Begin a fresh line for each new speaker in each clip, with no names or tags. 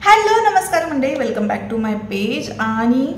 Hello नमस्कार मंडळी, welcome back to my page. आणि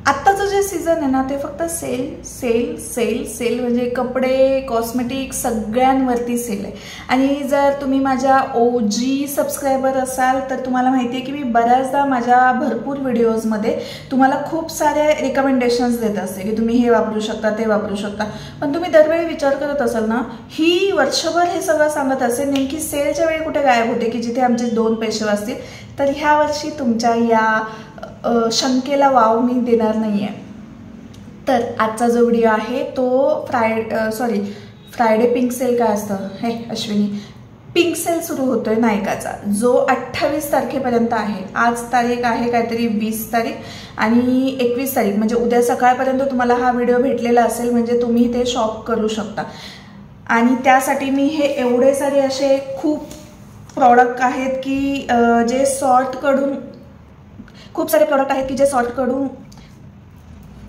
आत्ताचं जे सीझन आहे ना ते फक्त सेल सेल सेल सेल म्हणजे कपडे कॉस्मेटिक सगळ्यांवरती सेल आहे। आणि जर तुम्ही माझ्या ओजी सबस्क्रायबर असाल तर तुम्हाला माहिती आहे की मी बऱ्याचदा माझ्या भरपूर व्हिडिओजमध्ये तुम्हाला खूप सारे रिकमेंडेशन्स देत असते की तुम्ही हे वापरू शकता ते वापरू शकता, पण तुम्ही दरवेळी विचार करत असाल ना ही वर्षभर हे सगळं सांगत असेल, नेमकी सेलच्या वेळी कुठे गायब होते की जिथे आमचे 2 पैसे वाचतील। तर ह्या वर्षी तुमच्या या शंकेला वाव मी देणार नाहीये। तर आजचा जो व्हिडिओ आहे तो फ्रायडे पिंक सेल काय असतं हे अश्विनी, पिंक सेल सुरू होतोय नायकाचा, जो 28 तारखेपर्यंत आहे। आज तारीख आहे काहीतरी 20 तारीख आणि 21 तारीख म्हणजे उद्या सकाळपर्यंत तुम्हाला हा व्हिडिओ भेटलेला असेल, म्हणजे तुम्ही ते शॉप करू शकता। आणि त्यासाठी मी हे एवढे सारे असे खूप प्रॉडक्ट आहेत की जे सॉर्ट कडून खूप सारे प्रॉडक्ट आहेत की जे सॉर्ट कडून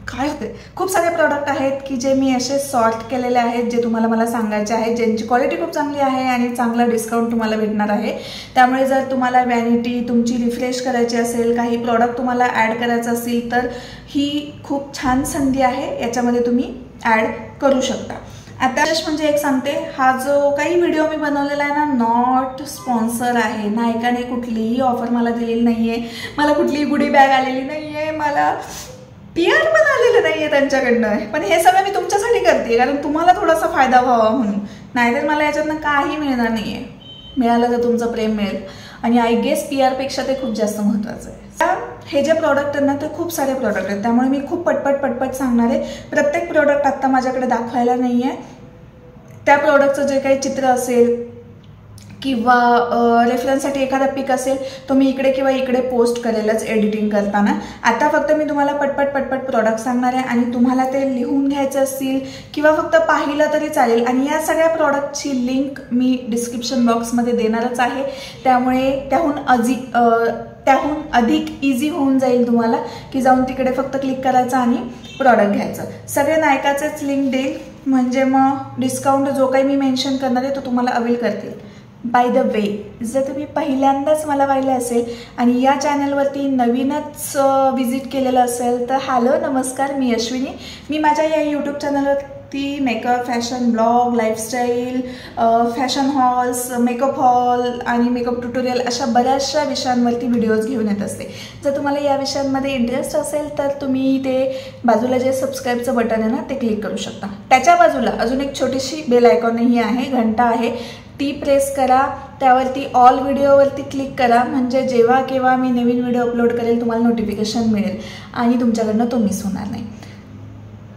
काय होते, खूप सारे प्रॉडक्ट आहेत की जे मी असे सॉर्ट केलेले आहेत, जे तुम्हाला मला सांगायचे आहेत, ज्यांची क्वालिटी खूप चांगली आहे आणि चांगला डिस्काउंट तुम्हाला भेटणार आहे। त्यामुळे जर तुम्हाला व्हॅनिटी तुमची रिफ्रेश करायची असेल, काही प्रॉडक्ट तुम्हाला ॲड करायचं असेल तर ही खूप छान संधी आहे, याच्यामध्ये तुम्ही ॲड करू शकता। आता म्हणजे एक सांगते, हा जो काही व्हिडिओ मी बनवलेला आहे ना नॉट स्पॉन्सर आहे, नायकाने कुठलीही ऑफर मला दिलेली नाहीये, मला कुठलीही गुडी बॅग आलेली नाहीये, मला PR पण आलेलं नाहीये त्यांच्याकडनं, पण हे सगळं मी तुमच्यासाठी करते कारण तुम्हाला थोडासा फायदा व्हावा म्हणून, नाहीतर मला याच्यातनं काही मिळणार नाहीये। मिळालं तर तुमचं प्रेम मिळेल आणि आय गेस PR पेक्षा ते खूप जास्त महत्त्वाचं आहे। हे जे प्रॉडक्ट आहेत ना ते खूप सारे प्रॉडक्ट आहेत, त्यामुळे मी खूप पटपट सांगणार आहे। प्रत्येक प्रॉडक्ट आत्ता माझ्याकडे दाखवायला नाही आहे, त्या प्रॉडक्टचं जे काही चित्र असेल किंवा रेफरन्ससाठी एखादा पिक असेल तो मी इकडे किंवा इकडे पोस्ट करेलच एडिटिंग करताना। आता फक्त मी तुम्हाला पटपट प्रॉडक्ट सांगणार आहे आणि तुम्हाला ते लिहून घ्यायचं असतील किंवा फक्त पाहिलं तरी चालेल। आणि या सगळ्या प्रॉडक्टची लिंक मी डिस्क्रिप्शन बॉक्समध्ये देणारच आहे, त्यामुळे त्याहून अधिक इझी होऊन जाईल तुम्हाला की जाऊन तिकडे फक्त क्लिक करायचं आणि प्रॉडक्ट घ्यायचं। सगळे नायकाचेच लिंक देईल, म्हणजे मग डिस्काउंट जो काही मी मेन्शन करणार आहे तो तुम्हाला अवेल करतील। बाय द वे, जर तुम्ही पहिल्यांदाच मला पाहिलं असेल आणि या चॅनलवरती नवीनच विजिट केलेलं असेल तर हॅलो नमस्कार, मी अश्विनी। मी माझ्या या यूट्यूब चॅनलवरती makeup, fashion blog, lifestyle, fashion halls, makeup hall आणि मेकअप ट्युटोरियल अशा बऱ्याचशा विषयांवरती व्हिडिओज घेऊन येत असते। जर तुम्हाला या विषयांमध्ये इंटरेस्ट असेल तर तुम्ही ते बाजूला जे सबस्क्राईबचं बटन आहे ना ते क्लिक करू शकता। त्याच्या बाजूला अजून एक छोटीशी बेल आयकॉनही आहे, घंटा आहे, ती प्रेस करा, त्यावरती ऑल व्हिडिओवरती क्लिक करा, म्हणजे जेव्हा केव्हा मी नवीन व्हिडिओ अपलोड करेल तुम्हाला नोटिफिकेशन मिळेल आणि तुमच्याकडनं तो मिस होणार नाही।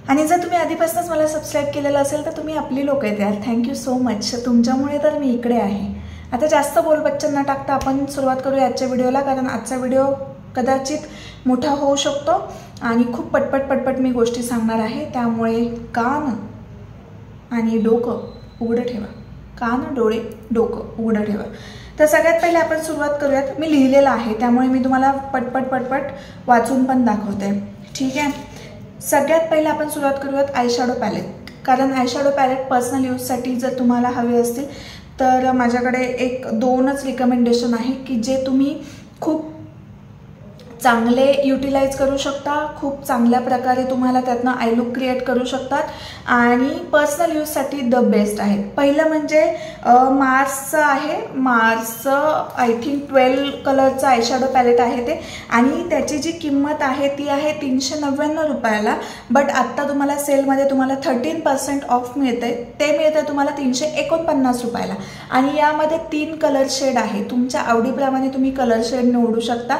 आणि जर तुम्ही आधीपासूनच मला सबस्क्राईब केलेलं असेल तर तुम्ही आपली लोक आहेत यार, थँक्यू सो मच, तुमच्यामुळे तर मी इकडे आहे। आता जास्त बोलबच्चन न टाकता आपण सुरुवात करूया आजच्या व्हिडिओला, कारण आजचा व्हिडिओ कदाचित मोठा होऊ शकतो आणि खूप पटपट मी गोष्टी सांगणार आहे, त्यामुळे कान आणि डोकं उघडं ठेवा, कान डोळे डोकं उघडं ठेवा। तर सगळ्यात पहिले आपण सुरुवात करूयात, मी लिहिलेलं आहे त्यामुळे मी तुम्हाला पटपट वाचून पण दाखवते, ठीक आहे। सगळ्यात पहिले आपण सुरुवात करूयात आयशॅडो पॅलेट, कारण आयशॅडो पॅलेट पर्सनल यूजसाठी जर तुम्हाला हवे असतील तर माझ्याकडे 1-2च रिकमेंडेशन आहे की जे तुम्ही खूप चांगले युटिलाइज करू शकता, खूप चांगल्या प्रकारे तुम्हाला त्यातनं आय लुक क्रिएट करू शकतात आणि पर्सनल यूजसाठी द बेस्ट आहेत। पहिलं म्हणजे मार्सचं आहे, मार्सचं आय थिंक 12 कलरचं आयशॅडो पॅलेट आहे ते, आणि त्याची जी किंमत आहे ती आहे 399 रुपयाला, बट आत्ता तुम्हाला सेलमध्ये तुम्हाला 13% ऑफ मिळते, ते मिळते तुम्हाला 349 रुपयाला। आणि यामध्ये 3 कलर शेड आहे, तुमच्या आवडीप्रमाणे तुम्ही कलर शेड निवडू शकता।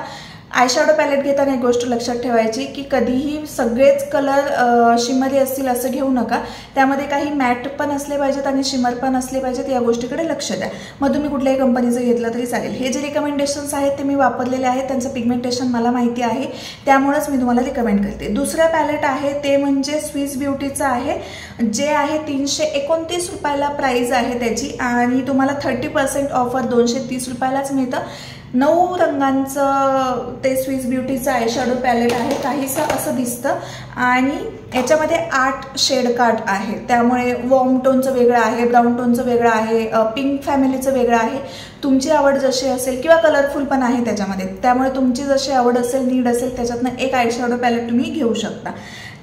आयशॅडो पॅलेट घेताना एक गोष्ट लक्षात ठेवायची की कधीही सगळेच कलर शिमरी असतील असं घेऊ नका, त्यामध्ये काही मॅट पण असले पाहिजेत आणि शिमर पण असले पाहिजेत, या गोष्टीकडे लक्ष द्या। मग तुम्ही कुठल्याही कंपनीचं घेतलं तरी चालेल। हे जे रिकमेंडेशन्स आहेत ते मी वापरलेले आहेत, त्यांचं पिगमेंटेशन मला माहिती आहे, त्यामुळेच मी तुम्हाला रिकमेंड करते। दुसरं पॅलेट आहे ते म्हणजे स्विस ब्युटीचं आहे, जे आहे 329 रुपयाला प्राईस आहे त्याची, आणि तुम्हाला 30% ऑफर 230 रुपयालाच मिळतं। 9 रंगांचं ते स्विस ब्युटीचं आयशॅडो पॅलेट आहे, काहीसं असं दिसतं आणि याच्यामध्ये 8 शेड कार्ड आहे. त्यामुळे वॉर्म टोनचं वेगळं आहे, ब्राऊन टोनचं वेगळं आहे, पिंक फॅमिलीचं वेगळं आहे. तुमची आवड जशी असेल किंवा कलरफुल पण आहे त्याच्यामध्ये, त्यामुळे तुमची जशी आवड असेल, नीड असेल त्याच्यातनं एक आयशॅडो पॅलेट तुम्ही घेऊ शकता.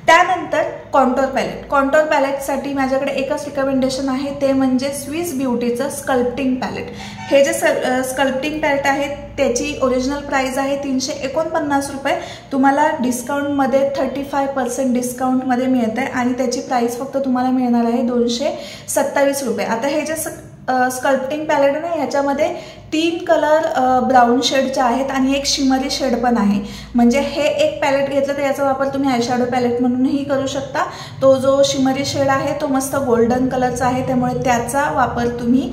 त्यानंतर कॉन्टोर पॅलेट. कॉन्टोर पॅलेटसाठी माझ्याकडे एकच रिकमेंडेशन आहे, ते म्हणजे स्विस ब्युटीचं स्कल्प्टिंग पॅलेट. हे जे स्कल्प्टिंग पॅलेट आहे त्याची ओरिजिनल प्राइस आहे 349 रुपये. तुम्हाला डिस्काउंटमध्ये 35% डिस्काउंटमध्ये मिळत आहे आणि त्याची प्राइस फक्त तुम्हाला मिळणार आहे 227 रुपये. आता हे जे स्कल्प्टिंग पॅलेट ना, ह्याच्यामध्ये 3 कलर ब्राऊन शेडचे आहेत आणि एक शिमरी शेड पण आहे. म्हणजे हे एक पॅलेट घेतलं तर याचा वापर तुम्ही आयशॅडो पॅलेट म्हणूनही करू शकता. तो जो शिमरी शेड आहे तो मस्त गोल्डन कलरचा आहे, त्यामुळे त्याचा वापर तुम्ही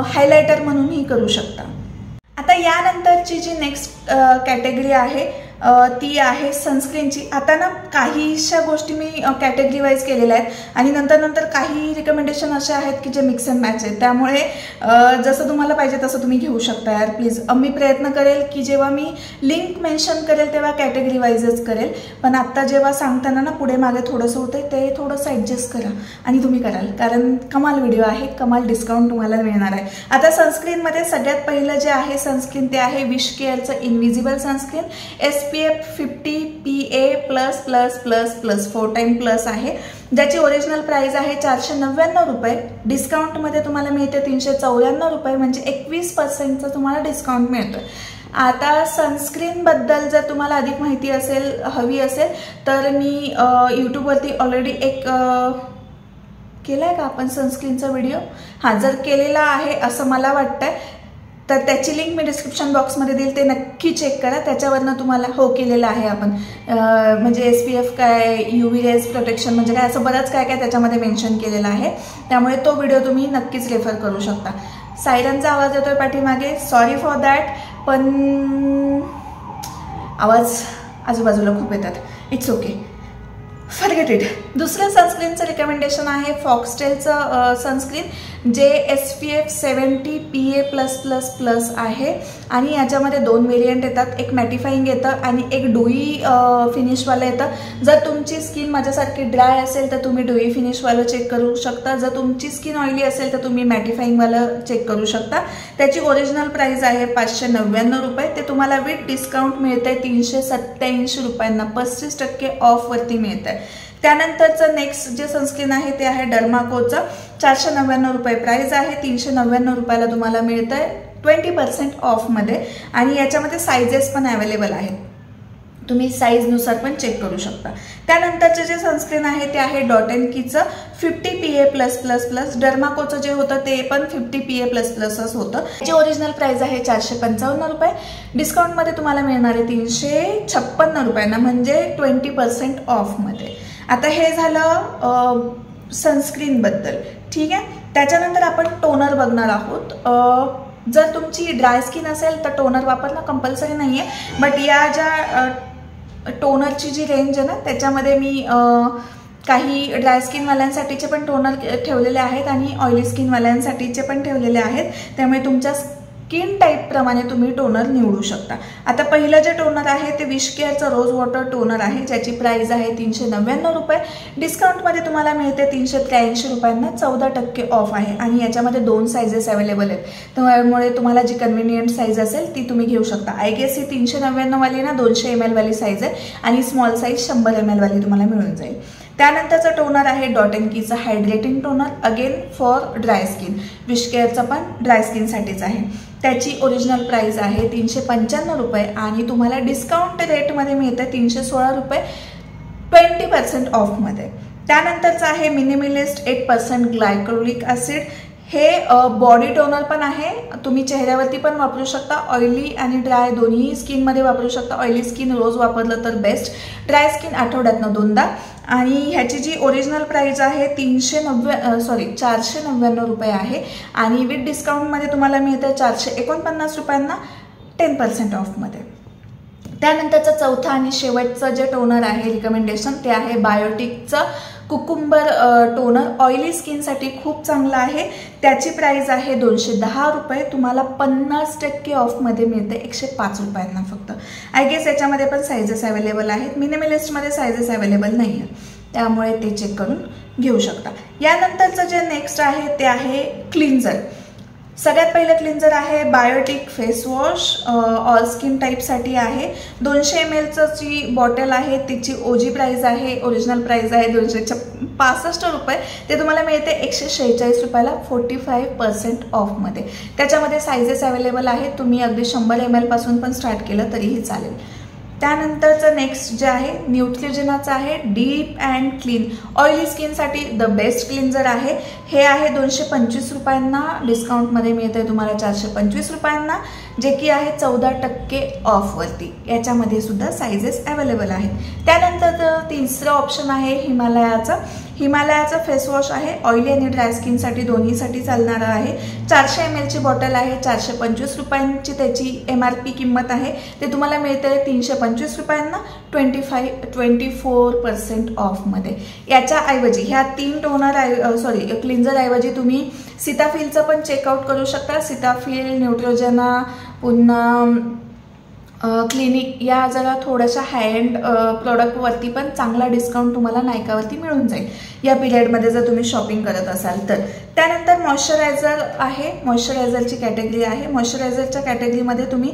हायलायटर म्हणूनही करू शकता. आता यानंतरची जी नेक्स्ट कॅटेगरी आहे ती आहे सनस्क्रीनची. आता ना काहीशा गोष्टी मी कॅटेगरी वाईज केलेल्या आहेत आणि नंतर काही रिकमेंडेशन असे आहेत की जे मिक्स अँड मॅच आहेत. त्यामुळे जसं तुम्हाला पाहिजे तसं तुम्ही घेऊ शकता यार प्लीज. मी प्रयत्न करेल की जेव्हा मी लिंक मेन्शन करेल तेव्हा कॅटेगरी वाईजच करेल, पण आत्ता जेव्हा सांगताना ना पुढे मागे थोडंसं होतं ते थोडंसं ॲडजस्ट करा आणि तुम्ही कराल, कारण कमाल व्हिडिओ आहे, कमाल डिस्काउंट तुम्हाला मिळणार आहे. आता सनस्क्रीनमध्ये सगळ्यात पहिलं जे आहे सनस्क्रीन ते आहे विश केअरचं invisible sunscreen. SPF 50 PA++++ 4 time plus आहे, ज्याची ओरिजिनल प्राइस आहे 499 रुपये. डिस्काउंटमध्ये तुम्हाला मिळते 394 रुपये, म्हणजे 21% तुम्हाला डिस्काउंट मिळतोय. आता सनस्क्रीनबद्दल जर तुम्हाला अधिक माहिती हवी असेल तर मी यूट्यूबवरती ऑलरेडी एक केला आहे का आपण सनस्क्रीनचा व्हिडिओ? हां, जर केलेला आहे असं मला वाटतंय तर त्याची लिंक मी डिस्क्रिप्शन बॉक्समध्ये देईल, ते नक्की चेक करा. त्याच्यावरनं तुम्हाला हो केलेलं आहे आपण, म्हणजे SPF काय, UV रेज प्रोटेक्शन म्हणजे काय, असं बरंच काय त्याच्यामध्ये मेन्शन केलेलं आहे. त्यामुळे तो व्हिडिओ तुम्ही नक्कीच रेफर करू शकता. सायरनचा आवाज येतोय पाठीमागे, सॉरी फॉर दॅट, पण आवाज आजूबाजूला खूप येतात, इट्स ओके, फॉरगेट इट. दुसरं सनस्क्रीनचं रिकमेंडेशन आहे फॉक्सटेलचं सनस्क्रीन, जे SPF 70 PA+++ आहे आणि याच्यामध्ये 2 व्हेरियंट येतात, एक मॅटिफाईंग येतं आणि एक डुई फिनिशवालं येतं. जर तुमची स्किन माझ्यासारखी ड्राय असेल तर तुम्ही डुई फिनिशवालं चेक करू शकता. जर तुमची स्किन ऑइली असेल तर तुम्ही मॅटिफाईंगवालं चेक करू शकता. त्याची ओरिजिनल प्राइस आहे 599 रुपये. ते तुम्हाला विथ डिस्काउंट मिळतं आहे 387 रुपयांना, 35% ऑफवरती मिळतं आहे. त्यानंतरचं नेक्स्ट जे सनस्क्रीन आहे ते आहे डर्माकोचं. 499 रुपये प्राइस आहे, 399 रुपयाला तुम्हाला मिळतं आहे 20% ऑफमध्ये आणि याच्यामध्ये साईजेस पण अवेलेबल आहेत, तुम्ही साईजनुसार पण चेक करू शकता. त्यानंतरचे जे सनस्क्रीन आहे ते आहे डॉट अँड कीचं 50 PA+++. डर्माकोचं जे होतं ते पण 50 PA++च होतं. याची ओरिजिनल प्राइस आहे 455 रुपये. डिस्काउंटमध्ये तुम्हाला मिळणार आहे 356 रुपयांना, म्हणजे 20% ऑफमध्ये. आता हे झालं सनस्क्रीनबद्दल, ठीक आहे. त्याच्यानंतर आपण टोनर बघणार आहोत. जर तुमची ड्राय स्किन असेल तर टोनर वापरणं कंपल्सरी नाही आहे, बट या ज्या टोनरची जी रेंज आहे ना त्याच्यामध्ये मी काही ड्राय स्किनवाल्यांसाठीचे पण टोनर ठेवलेले आहेत आणि ऑइली स्किनवाल्यांसाठीचे पण ठेवलेले आहेत. त्यामुळे तुमच्या स्किन टाईपप्रमाणे तुम्ही टोनर निवडू शकता. आता पहिलं जे टोनर आहे ते विश केअरचं रोज वॉटर टोनर आहे, ज्याची प्राइस आहे 399 रुपये. डिस्काउंटमध्ये तुम्हाला मिळते 383 रुपयांना, 14% ऑफ आहे आणि याच्यामध्ये 2 साईजेस अवेलेबल आहेत. त्यामुळे तुम्हाला जी कन्व्हिनियंट साईज असेल ती तुम्ही घेऊ शकता. आय गेस ही 399 वाली ना 200 ml वाली साईज आहे आणि स्मॉल साईज 100 ml वाली तुम्हाला मिळून जाईल. त्यानंतरचं टोनर आहे डॉट अँड कीचं hydrating toner, again for dry skin. विश केअरचं पण ड्राय स्किनसाठीच आहे. त्याची ओरिजिनल प्राइस आहे 395 रुपये आणि तुम्हाला डिस्काउंट रेटमध्ये मिळते 316 रुपये 20% ऑफमध्ये. त्यानंतरचं आहे मिनिमलिस्ट 8% ग्लायकोलिक ॲसिड. हे बॉडी टोनर पण आहे, तुम्ही चेहऱ्यावरती पण वापरू शकता, ऑइली आणि ड्राय दोन्ही स्किनमध्ये वापरू शकता. ऑइली स्किन रोज वापरलं तर बेस्ट, ड्राय स्किन आठवड्यातनं 2दा. आणि ह्याची जी ओरिजिनल प्राइस आहे 499 रुपये आहे आणि विथ डिस्काउंटमध्ये तुम्हाला मिळतं 449 रुपयांना 10% ऑफमध्ये. त्यानंतरचं चौथं आणि शेवटचं जे टोनर आहे रिकमेंडेशन ते आहे बायोटिकचं कुकुंबर टोनर ऑइली स्किनसाठी खूप चांगला आहे. त्याची प्राइस आहे 210 रुपये. तुम्हाला 50% ऑफमध्ये मिळते 105 रुपयांना फक्त. आय गेस याच्यामध्ये पण सायझेस अवेलेबल आहेत. मिनिमलिस्टमध्ये सायझेस अवेलेबल नाही आहे, त्यामुळे ते चेक करून घेऊ शकता. यानंतरचं जे नेक्स्ट आहे ते आहे क्लिन्झर. सगळ्यात पहिलं क्लिन्झर आहे Biotique face wash. All skin टाईपसाठी आहे. 200 ml जी बॉटल आहे तिची ओजी प्राइस आहे, ओरिजिनल प्राइस आहे 265 रुपये. ते तुम्हाला मिळते 146 रुपयाला 45% ऑफमध्ये. त्याच्यामध्ये सायझेस अवेलेबल आहेत. तुम्ही अगदी 100 ml पासून पण स्टार्ट केलं तरीही चालेल. त्यानंतरचं नेक्स्ट जे आहे न्यूट्रिजनाचं आहे. डीप अँड क्लीन ऑइली स्किनसाठी द बेस्ट क्लिन्झर आहे. हे आहे 225 रुपयांना. डिस्काउंटमध्ये मिळते तुम्हाला 425 रुपयांना, जे की आहे 14% ऑफवरती. याच्यामध्ये सुद्धा सायझेस अवेलेबल आहेत. त्यानंतर तिसरं ऑप्शन आहे हिमालयाचं. हिमालयाचं फेस वॉश आहे. ऑइली आणि ड्राय स्किनसाठी दोन्हीसाठी चालणारं आहे. 400 ml ची बॉटल आहे. 425 रुपयांची त्याची MRP किंमत आहे. ते तुम्हाला मिळते 325 रुपयांना 24% ऑफमध्ये. याच्याऐवजी ह्या 3 टोनर क्लिन्झर ऐवजी तुम्ही सीताफिलचं पण चेकआउट करू शकता. सीताफिल, न्यूट्रोजेना, पुन्हा क्लिनिक या जरा थोड्याशा हाय एंड प्रोडक्टवरती पण चांगला डिस्काउंट तुम्हाला नायकावरती मिळून जाईल या पिरियडमध्ये जर तुम्ही शॉपिंग करत असाल तर. त्यानंतर मॉइश्चरायझर आहे. मॉइश्चरायझरची कॅटेगरी आहे. मॉइश्चरायझरच्या कॅटेगरीमध्ये तुम्ही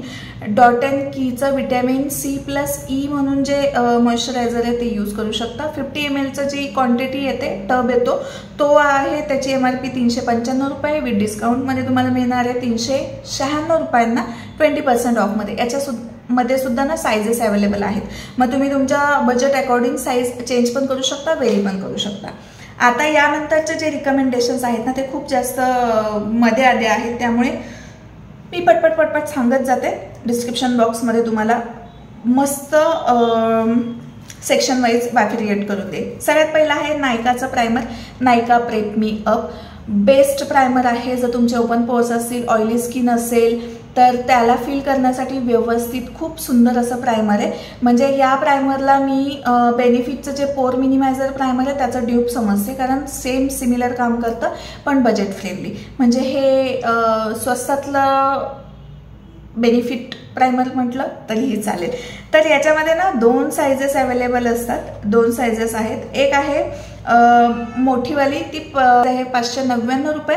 डॉट अँड कीचं विटॅमिन C+E म्हणून जे मॉइश्चरायझर आहे ते यूज करू शकता. 50 ml जी क्वांटिटी येते, टब येतो, तो आहे. त्याची MRP 395 रुपये. विथ डिस्काउंटमध्ये तुम्हाला मिळणार आहे 396 रुपयांना 20% ऑफमध्ये. मध्ये सुद्धा ना सायझेस अवेलेबल आहेत. मग तुम्ही तुमच्या बजेट अकॉर्डिंग साईज चेंज पण करू शकता, व्हेरी पण करू शकता. आता यानंतरचे जे रिकमेंडेशन्स आहेत ना ते खूप जास्त मध्ये आले आहेत, त्यामुळे मी पटपट सांगत जाते. डिस्क्रिप्शन बॉक्समध्ये तुम्हाला मस्त सेक्शन वाईज बॅफिरिएट करून दे. सगळ्यात पहिला आहे नायकाचं प्रायमर. नायका prep me up best primer आहे. जर तुमचे ओपन पोर्स असतील, ऑइली स्किन असेल तर त्याला फील करण्यासाठी व्यवस्थित खूप सुंदर असं प्रायमर आहे. म्हणजे या प्रायमरला मी बेनिफिटचं जे पोर मिनिमायझर प्रायमर आहे त्याचं ड्यूप समजते, कारण सेम सिमिलर काम करतं पण बजेट फ्रेंडली. म्हणजे हे स्वस्तातलं बेनिफिट प्रायमर म्हटलं तरीही चालेल. तर याच्यामध्ये ना 2 सायझेस अवेलेबल असतात. 2 सायझेस आहेत. एक आहे मोठीवाली, ती आहे 599 रुपये.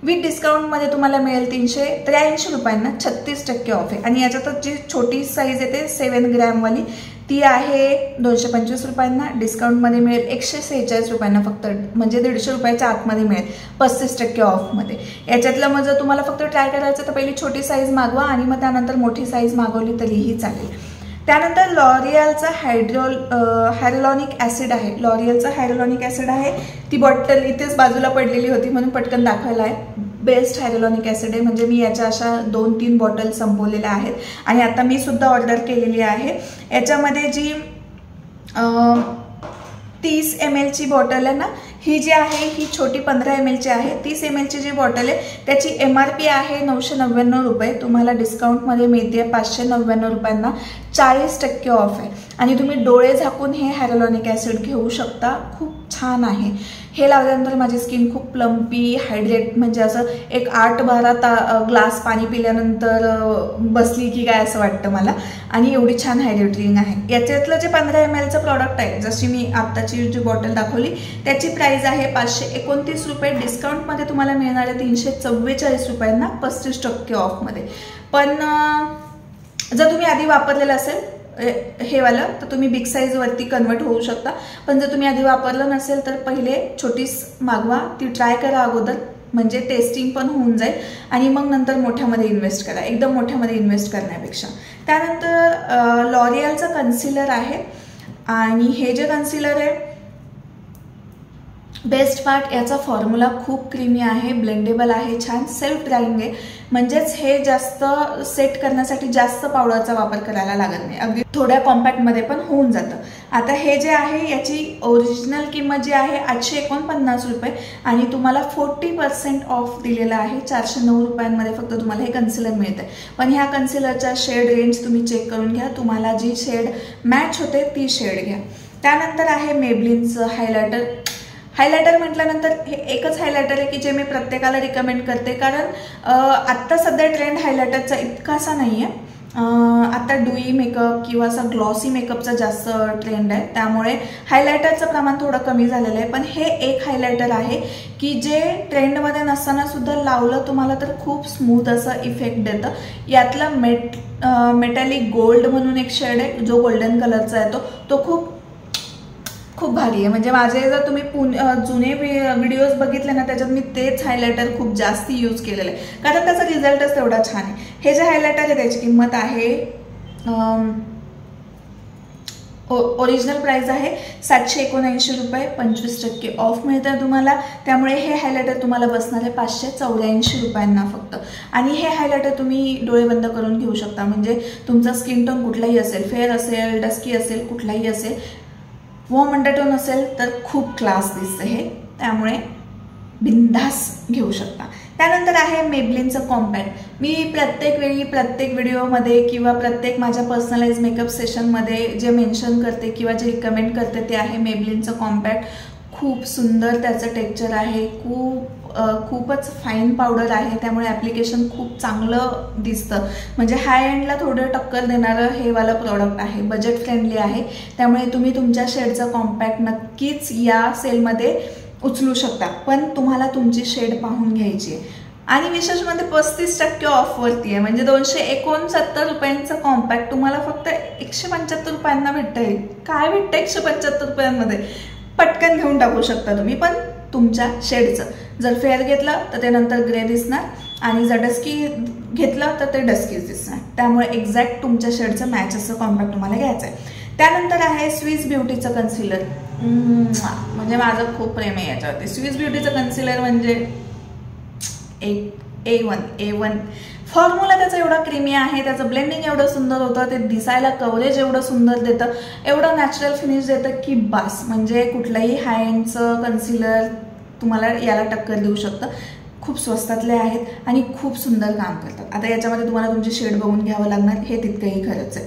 विथ डिस्काउंटमध्ये तुम्हाला मिळेल 383 रुपयांना 36% ऑफ आहे. आणि याच्यातच जी छोटी साईज येते 7 ग्रॅमवाली ती आहे 225 रुपयांना. डिस्काउंटमध्ये मिळेल 146 रुपयांना फक्त, म्हणजे 150 रुपयाच्या आतमध्ये मिळेल 35% ऑफमध्ये. याच्यातलं मग जर तुम्हाला फक्त ट्राय करायचं तर पहिली छोटी साईज मागवा आणि मग त्यानंतर मोठी साईज मागवली तरीही चालेल. त्यानंतर लॉरियलचा हायड्रोलॉनिक ॲसिड आहे. लॉरियलचा हायड्रोलॉनिक ॲसिड आहे. ती बॉटल इथेच बाजूला पडलेली होती म्हणून पटकन दाखवायला आहे. बेस्ट हायड्रोलॉनिक ॲसिड आहे. म्हणजे मी याच्या अशा 2-3 बॉटल संपवलेल्या आहेत आणि आता मी सुद्धा ऑर्डर केलेली आहे. याच्यामध्ये जी 30 ml ची बॉटल आहे ना, ही जी आहे ही छोटी 15 ml ची आहे. 30 ml ची जी बॉटल आहे त्याची MRP आहे 999 रुपये. तुम्हाला डिस्काउंटमध्ये मिळते 599 रुपयांना 40% ऑफ आहे. आणि तुम्ही डोळे झाकून हे हायड्रोलॉनिक ॲसिड घेऊ शकता. खूप छान आहे. हे लावल्यानंतर माझी स्किन खूप प्लम्पी, हायड्रेट, म्हणजे असं एक 8-12 ग्लास पाणी पिल्यानंतर बसली की काय असं वाटतं मला. आणि एवढी छान हायड्रेटिंग आहे. याच्यातलं जे 15 ml प्रॉडक्ट आहे, जशी मी आत्ताची जी बॉटल दाखवली त्याची प्राइस आहे 529 रुपये. डिस्काउंटमध्ये तुम्हाला मिळणार आहे 344 रुपयांना 35% ऑफमध्ये. पण जर तुम्ही आधी वापरलेलं असेल हे वाला तर तुम्ही बिग साईजवरती कन्वर्ट होऊ शकता. पण जर तुम्ही आधी वापरलं नसेल तर पहिले छोटीच मागवा, ती ट्राय करा अगोदर, म्हणजे टेस्टिंग पण होऊन जाईल आणि मग नंतर मोठ्यामध्ये इन्व्हेस्ट करा, एकदम मोठ्यामध्ये इन्व्हेस्ट करण्यापेक्षा. त्यानंतर लॉरियलचं कन्सिलर आहे आणि हे जे कन्सिलर आहे बेस्ट पार्ट याचा फॉर्म्युला खूप क्रीमी आहे, ब्लेंडेबल आहे, छान सेल्फ ड्राईंग आहे. म्हणजेच हे जास्त सेट करण्यासाठी जास्त पावडरचा वापर करायला लागत नाही, अगदी थोड्या कॉम्पॅक्टमध्ये पण होऊन जातं. आता हे जे आहे याची ओरिजिनल किंमत जी आहे 849 रुपये आणि तुम्हाला 40% ऑफ दिलेला आहे. 409 रुपयांमध्ये फक्त तुम्हाला हे कन्सिलर मिळतं. पण ह्या कन्सिलरच्या शेड रेंज तुम्ही चेक करून घ्या, तुम्हाला जी शेड मॅच होते ती शेड घ्या. त्यानंतर आहे मेबलिनचं हायलायटर. हायलायटर म्हटल्यानंतर हे एकच हायलायटर आहे की जे मी प्रत्येकाला रिकमेंड करते, कारण आत्ता सध्या ट्रेंड हायलायटरचा इतकासा नाही आहे. आता डुई मेकअप किंवा असा ग्लॉसी मेकअपचा जास्त ट्रेंड आहे, त्यामुळे हायलायटरचं प्रमाण थोडं कमी झालेलं आहे. पण हे एक हायलायटर आहे की जे ट्रेंडमध्ये नसताना सुद्धा लावलं तुम्हाला तर खूप स्मूथ असं इफेक्ट देतं. यातला मेटॅलिक गोल्ड म्हणून एक शेड आहे जो गोल्डन कलरचा आहे, तो खूप भारी आहे. म्हणजे माझे जर तुम्ही जुने व्हिडिओज बघितले ना, त्याच्यात मी तेच हायलायटर खूप जास्त यूज केलेलं आहे, कारण त्याचा रिझल्टच तेवढा छान आहे. हे जे हायलायटर आहे त्याची किंमत आहे, ओरिजिनल प्राइस आहे 779 रुपये. 25% ऑफ मिळतं तुम्हाला. त्यामुळे हे हायलायटर तुम्हाला बसणार आहे 584 रुपयांना फक्त. आणि हे हायलायटर तुम्ही डोळे बंद करून घेऊ शकता. म्हणजे तुमचा स्किन टोन कुठलाही असेल, फेअर असेल, डस्की असेल, कुठलाही असेल, वॉर्म अंडरटोन असेल तर खूप क्लास दिसतं हे, त्यामुळे बिंदास घेऊ शकता. त्यानंतर आहे मेबलिनचं कॉम्पॅक्ट. मी प्रत्येक वेळी प्रत्येक व्हिडिओमध्ये किंवा प्रत्येक माझ्या पर्सनलाइज मेकअप सेशनमध्ये जे मेन्शन करते किंवा जे रिकमेंड करते ते आहे मेबलिनचं कॉम्पॅक्ट. खूप सुंदर त्याचं टेक्स्चर आहे, खूपच फाईन पावडर आहे, त्यामुळे ॲप्लिकेशन खूप चांगलं दिसतं. म्हणजे हाय एंडला थोडं टक्कर देणारं हे वालं प्रॉडक्ट आहे. बजेट फ्रेंडली आहे, त्यामुळे तुम्ही तुमच्या शेडचं कॉम्पॅक्ट नक्कीच या सेलमध्ये उचलू शकता. पण तुम्हाला तुमची शेड पाहून घ्यायची आहे. आणि विशेष म्हणजे 35% ऑफवरती आहे. म्हणजे 269 रुपयांचं कॉम्पॅक्ट तुम्हाला फक्त 175 रुपयांना भेटतंय. काय भेटतं 175 रुपयांमध्ये? पटकन घेऊन टाकू शकता तुम्ही, पण तुमच्या शेडचं. जर फेअर घेतलं तर ते नंतर ग्रे दिसणार, आणि जर डस्की घेतलं तर ते डस्कीच दिसणार. त्यामुळे एक्झॅक्ट तुमच्या शेडचं मॅच असं कॉम्पॅक्ट तुम्हाला घ्यायचं आहे. त्यानंतर आहे स्विस ब्युटीचं कन्सिलर. म्हणजे माझं खूप प्रेम आहे याच्यावरती. स्विस ब्युटीचं कन्सिलर म्हणजे A1 फॉर्म्युला त्याचा एवढा क्रीमी आहे, त्याचं ब्लेंडिंग एवढं सुंदर होतं, ते दिसायला कव्हरेज एवढं सुंदर देतं, एवढं नॅचरल फिनिश देतं की बास. म्हणजे कुठलंही हाय एंडचं कन्सिलर तुम्हाला याला टक्कर देऊ शकतं. खूप स्वस्तातले आहेत आणि खूप सुंदर काम करतात. आता याच्यामध्ये तुम्हाला तुमची शेड बघून घ्यावं लागणार, हे तितकंही खरंच आहे.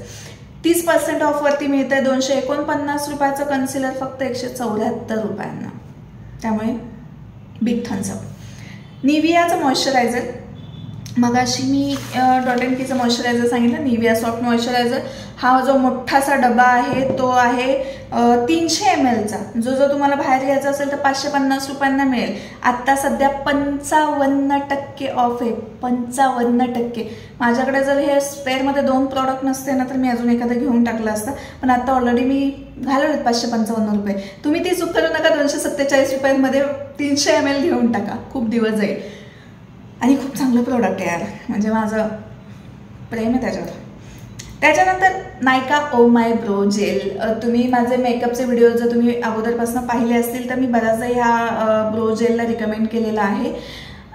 30% ऑफवरती मिळतं आहे. 249 रुपयाचं कन्सिलर फक्त 174 रुपयांना. त्यामुळे बिग थम्स अप. निव्हियाचं मॉइश्चरायझर. मगाशी मी डॉट&कीचं मॉइश्चरायझर सांगितलं, निव्हिया सॉफ्ट मॉइश्चरायझर. हा जो मोठासा डबा आहे तो आहे 300 mlचा. जो तुम्हाला बाहेर घ्यायचा असेल तर 550 रुपयांना मिळेल. आत्ता सध्या 55% ऑफ आहे. 55%. माझ्याकडे जर हे स्पेअरमध्ये 2 प्रॉडक्ट नसते ना तर मी अजून एखादं घेऊन टाकलं असतं, पण आता ऑलरेडी मी घालवलेत 555 रुपये. तुम्ही ती चूक करू नका. 247 रुपयांमध्ये 300 ml घेऊन टाका, खूप दिवस जाईल. आणि खूप चांगलं प्रोडक्ट आहे यार, म्हणजे माझं प्रेम आहे त्याच्यावर. त्याच्यानंतर नायका ओ माय ब्रो जेल. तुम्ही माझे मेकअपचे व्हिडिओ जर तुम्ही अगोदरपासून पाहिले असतील तर मी बऱ्याचदा ह्या ब्रो जेलला रिकमेंड केलेला आहे.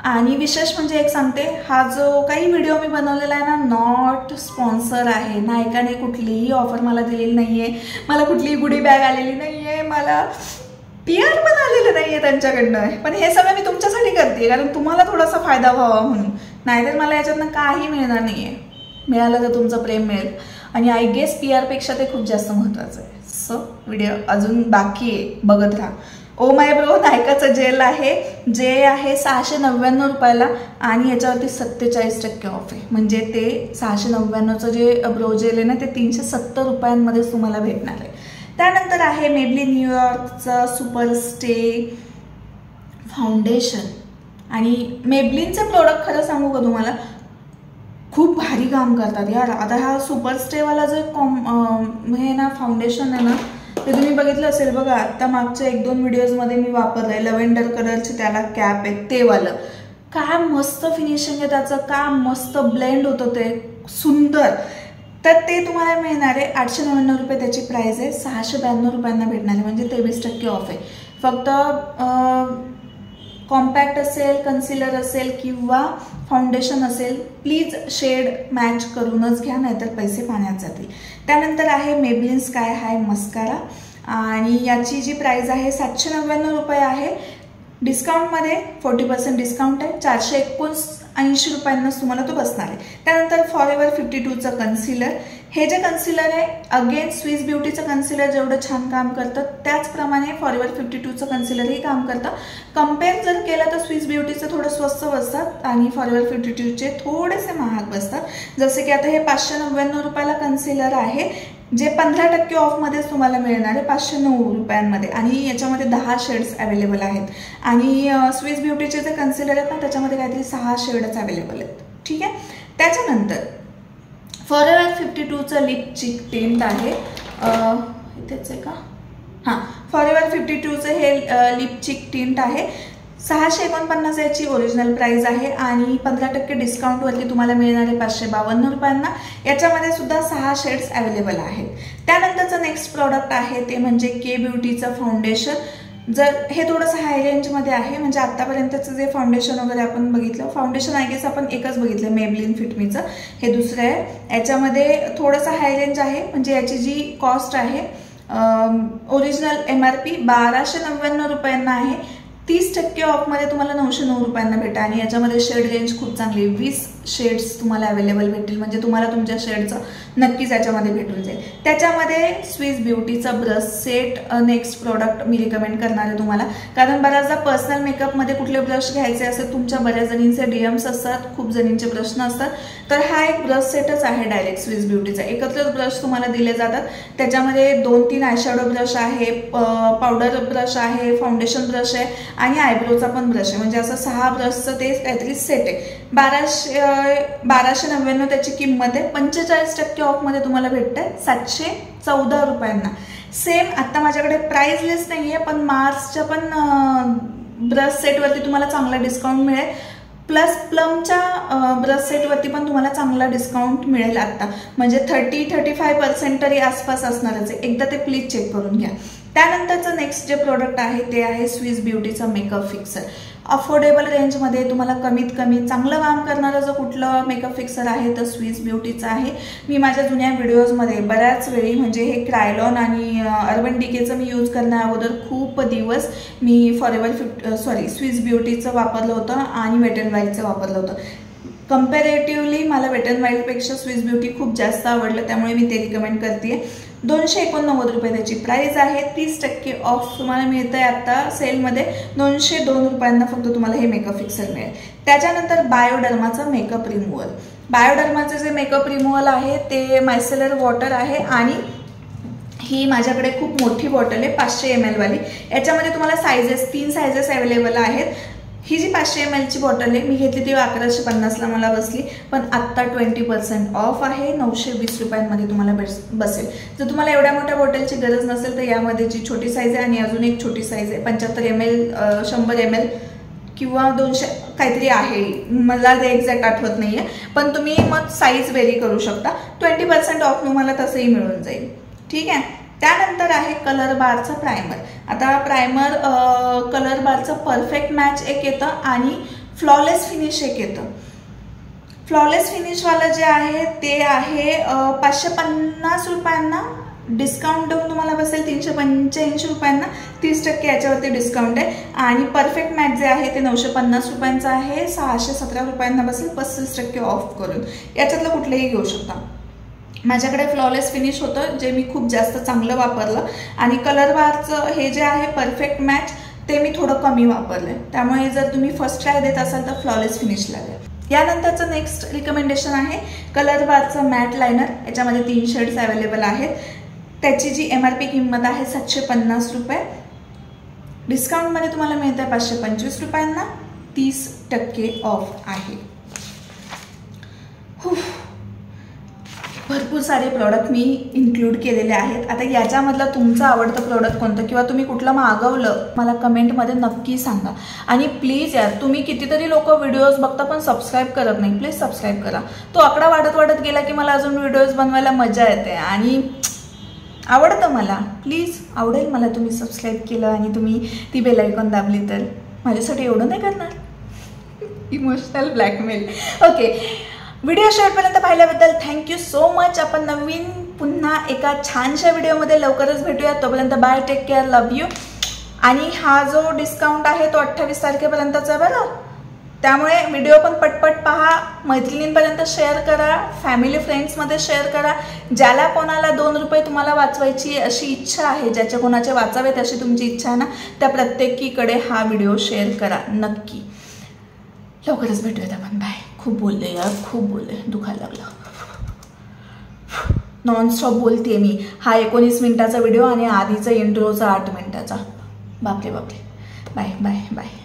आणि विशेष म्हणजे एक सांगते, हा जो काही व्हिडिओ मी बनवलेला आहे ना, नॉट स्पॉन्सर आहे. नायकाने कुठलीही ऑफर मला दिलेली नाही आहे, मला कुठलीही गुडी बॅग आलेली नाही आहे, मला PR पण आलेलं नाही आहे त्यांच्याकडनं. पण हे सगळं मी तुमच्यासाठी करते, कारण तुम्हाला थोडासा फायदा व्हावा म्हणून. नाहीतर मला याच्यातनं काही मिळणार नाही आहे. मिळालं तर तुमचं प्रेम मिळेल, आणि आय गेस PR पेक्षा ते खूप जास्त महत्त्वाचं आहे. सो व्हिडिओ अजून बाकी आहे, बघत राहा. ओ माय ब्रो नायकाचं जेल आहे, जे आहे 699 रुपयाला, आणि याच्यावरती 47% ऑफ आहे. म्हणजे ते 699चं जे ब्रो जेल आहे ना, ते 370 रुपयांमध्येच तुम्हाला भेटणार आहे. त्यानंतर आहे मेबलिन न्यूयॉर्कचं सुपर स्टे फाउंडेशन. आणि मेबलिनचे प्रोडक्ट खरं सांगू का तुम्हाला, खूप भारी काम करतात यार. आता हा सुपर स्टेवाला जे हे ना फाउंडेशन आहे ना, ते तुम्ही बघितलं असेल बघा. आता मागच्या 1-2 व्हिडिओजमध्ये मी वापरलं आहे. लव्हेंडर कलरची त्याला कॅप आहे, ते वालं. काय मस्त फिनिशिंग आहे त्याचं, काय मस्त ब्लेंड होतं ते, सुंदर. तर ते तुम्हाला मिळणार आहे 899 रुपये त्याची प्राईस आहे. 692 रुपयांना भेटणार आहे, म्हणजे 23% ऑफ आहे. फक्त कॉम्पॅक्ट असेल, कन्सिलर असेल किंवा फाउंडेशन असेल, प्लीज शेड मॅच करूनच घ्या, नाहीतर पैसे पाण्यात जातील. त्यानंतर आहे मेबलिन स्काय हाय मस्कारा, आणि याची जी प्राईस आहे 799 रुपये आहे. डिस्काउंटमध्ये 40% डिस्काउंट आहे. 80 रुपयांनाच तुम्हाला तो बसणार आहे. त्यानंतर फॉरएव्हर 52चं कन्सिलर. हे जे कन्सिलर आहे अगेन स्विस ब्युटीचं कन्सिलर जेवढं छान काम करतं त्याचप्रमाणे फॉरएव्हर 52चं कन्सिलरही काम करतं. कम्पेअर जर केलं तर स्विस ब्युटीचं थोडं स्वस्त बसतात आणि फॉरएव्हर 52चे थोडेसे महाग बसतात. जसे की आता हे 599 रुपयाला कन्सिलर आहे, जे 15% ऑफमध्येच तुम्हाला मिळणार आहे 509 रुपयांमध्ये आणि याच्यामध्ये 10 शेड्स अवेलेबल आहेत. आणि स्विस ब्युटीचे जे कन्सिलर आहेत ना त्याच्यामध्ये काहीतरी 6 शेड्स अवेलेबल आहेत. ठीक आहे. त्याच्यानंतर फॉरएव्हर 52चं लिप चिक टिंट आहे. इथेच आहे का? हां, फॉरएव्हर 52चं हे लिप चिक टिंट आहे. 649 याची ओरिजिनल प्राइस आहे आणि 15% डिस्काउंटवरती तुम्हाला मिळणार आहे 552 रुपयांना. याच्यामध्ये सुद्धा 6 शेड्स अवेलेबल आहेत. त्यानंतरचं नेक्स्ट प्रॉडक्ट आहे ते म्हणजे के ब्युटीचं फाउंडेशन. जर हे थोडंसं हाय रेंजमध्ये आहे, म्हणजे आतापर्यंतचं जे फाउंडेशन वगैरे आपण बघितलं, फाउंडेशन आय गेस आपण एकच बघितलं मेबलिन फिटमीचं, हे दुसरं आहे. याच्यामध्ये थोडंसं हाय रेंज आहे, म्हणजे याची जी कॉस्ट आहे ओरिजिनल MRP 1299 रुपयांना आहे. 30% ऑफमध्ये तुम्हाला 909 रुपयांना भेटा आणि याच्यामध्ये शेड रेंज खूप चांगली 20 शेड्स तुम्हाला अवेलेबल भेटतील, म्हणजे तुम्हाला तुमच्या शेडचं नक्कीच याच्यामध्ये भेटून जाईल. त्याच्यामध्ये स्विस ब्युटीचं ब्रश सेट नेक्स्ट प्रॉडक्ट मी रिकमेंड करणार आहे तुम्हाला, कारण बऱ्याचदा पर्सनल मेकअपमध्ये कुठले ब्रश घ्यायचे असे तुमच्या बऱ्याच जणींचे DMs असतात, खूप जणींचे प्रश्न असतात. तर हा एक ब्रश सेटच आहे डायरेक्ट स्विस ब्युटीचा. एकत्रच ब्रश तुम्हाला दिले जातात. त्याच्यामध्ये 2-3 आयशॅडो ब्रश आहे, पावडर ब्रश आहे, फाउंडेशन ब्रश आहे आणि आयब्रोचा पण ब्रश आहे, म्हणजे असं 6 ब्रशचं ते काहीतरी सेट आहे. 1299 त्याची किंमत आहे. 45% ऑफमध्ये तुम्हाला भेटतंय 714 रुपयांना. सेम आता माझ्याकडे प्राइस लिस्ट नाही आहे, पण मार्सच्या पण ब्रश सेटवरती तुम्हाला चांगला डिस्काउंट मिळेल. प्लस प्लमच्या ब्रश सेटवरती पण तुम्हाला चांगला डिस्काउंट मिळेल आता, म्हणजे 30-35% तरी आसपास असणारच आहे. एकदा ते प्लीज चेक करून घ्या. त्यानंतरचं नेक्स्ट जे प्रोडक्ट आहे ते आहे स्विस ब्युटीचा मेकअप फिक्सर. अफोर्डेबल रेंजमध्ये तुम्हाला कमीत कमी चांगलं काम करणारं जर कुठलं मेकअप फिक्सर आहे तर स्विस ब्युटीचं आहे. मी माझ्या जुन्या व्हिडिओजमध्ये बऱ्याच वेळी, म्हणजे हे क्रायलॉन आणि अर्बन डिकेचं मी यूज करण्या अगोदर खूप दिवस मी स्विस ब्युटीचं वापरलं होतं आणि वेट अँड वाईल्डचं वापरलं होतं. कम्पॅरेटिव्हली मला वेट अँड वाईल्डपेक्षा स्विस ब्युटी खूप जास्त आवडलं, त्यामुळे मी ते रिकमेंड करते. 289 रुपये त्याची प्राइस आहे. 30% ऑफ तुम्हाला मिळतं आहे आता सेलमध्ये. 202 रुपयांना फक्त तुम्हाला हे मेकअप फिक्सर मिळेल. त्याच्यानंतर बायोडर्माचा मेकअप रिमूव्हल. बायोडर्माचं जे मेकअप रिमूव्हल आहे ते मायसेलर वॉटर आहे आणि ही माझ्याकडे खूप मोठी बॉटल आहे 500 ml वाली. याच्यामध्ये तुम्हाला 3 सायझेस अवेलेबल आहेत. ही जी 500 ml ची बॉटल आहे मी घेतली ती 1150ला मला बसली, पण आत्ता 20% ऑफ आहे. 920 रुपयांमध्ये तुम्हाला बसेल. जर तुम्हाला एवढ्या मोठ्या बॉटलची गरज नसेल तर यामध्ये जी छोटी साईज आहे आणि अजून एक छोटी साईज आहे 75 ml, 100 ml किंवा 200 काहीतरी आहे, मला ते एक्झॅक्ट आठवत नाही आहे, पण तुम्ही मग साईज व्हेरी करू शकता. 20% ऑफ तुम्हाला तसंही मिळून जाईल. ठीक आहे. त्यानंतर आहे कलर बारचं प्रायमर. आता प्रायमर कलर बारचं परफेक्ट मॅच एक येतं आणि फ्लॉलेस फिनिश एक येतं. फ्लॉलेस फिनिशवालं जे आहे ते आहे 550 रुपयांना. डिस्काउंट देऊन तुम्हाला बसेल 385 रुपयांना. 30% याच्यावरती डिस्काउंट आहे. आणि परफेक्ट मॅच जे आहे ते 950 रुपयांचं आहे. 617 रुपयांना बसेल 35% ऑफ करून. याच्यातलं कुठलंही घेऊ शकता. माझ्याकडे फ्लॉलेस फिनिश होतं जे मी खूप जास्त चांगलं वापरलं आणि कलर बारचं हे जे आहे परफेक्ट मॅच ते मी थोडं कमी वापरलं. त्यामुळे जर तुम्ही फर्स्ट ट्राय देत असाल तर फ्लॉलेस फिनिशला द्या. यानंतरचं नेक्स्ट रिकमेंडेशन आहे कलर बारचं मॅट लायनर. याच्यामध्ये 3 शेड्स अवेलेबल आहेत. त्याची जी MRP किंमत आहे 750 रुपये. डिस्काउंटमध्ये तुम्हाला मिळतं आहे 525 रुपयांना. 30% ऑफ आहे. भरपूर सारे प्रॉडक्ट मी इन्क्लूड केलेले आहेत. आता याच्यामधलं तुमचं आवडतं प्रॉडक्ट कोणतं किंवा तुम्ही कुठलं मागवलं मला कमेंटमध्ये नक्की सांगा. आणि प्लीज यार, तुम्ही कितीतरी लोक व्हिडिओज बघता पण सबस्क्राईब करत नाही. प्लीज सबस्क्राईब करा. तो आकडा वाढत गेला की मला अजून व्हिडिओज बनवायला मजा येते आणि आवडतं मला. प्लीज आवडेल मला तुम्ही सबस्क्राईब केलं आणि तुम्ही ती बेल आयकॉन दाबली तर. माझ्यासाठी एवढं नाही करणार. Emotional blackmail. ओके, व्हिडिओ शेवटपर्यंत पाहिल्याबद्दल थँक्यू सो मच. आपण नवीन पुन्हा एका छानशा व्हिडिओमध्ये लवकरच भेटूया. तोपर्यंत bye, take care, love you. आणि हा जो डिस्काउंट आहे तो 28 तारखेपर्यंतचा बरं. त्यामुळे व्हिडिओ पण पटपट पहा, मैत्रिणींपर्यंत शेअर करा, फॅमिली फ्रेंड्समध्ये शेअर करा. ज्याला कोणाला 2 रुपये तुम्हाला वाचवायची अशी इच्छा आहे, ज्याच्या कोणाचे वाचावेत अशी तुमची इच्छा आहे ना, त्या प्रत्येकीकडे हा व्हिडिओ शेअर करा नक्की. लवकरच भेटूयात आपण. बाय. खूप बोलले यार, खूप बोलले, दुखायला लागलं. नॉनस्टॉप बोलते मी. हा 19 मिनिटाचा व्हिडिओ आणि आधीचा इंट्रोचा 8 मिनिटाचा. बापरे बापरे. Bye bye bye.